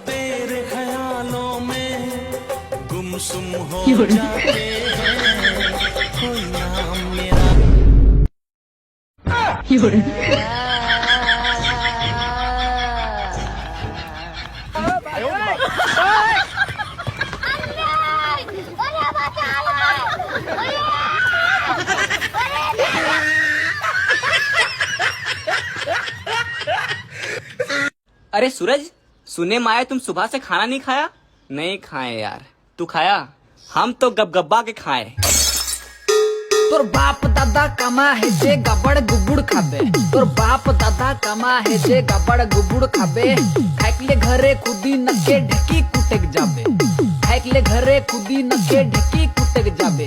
तेरे ख्यालों में गुमसुम हो जाते हैं, कोई नाम मेरा। अरे सूरज, सुने में आया तुम सुबह से खाना नहीं खाया? नहीं खाए यार, तू खाया? हम तो गबगब्बा के खाए। तोर बाप दादा कमा है जे गबड़ गुबुड़ खाबे, तोर बाप दादा कमा है जे गबड़ गुबुड़ खाबे। खाइकले घरे खुदी नके ढकी कुटेक जाबे, खाइकले घरे खुदी नके ढकी कुटेक जाबे।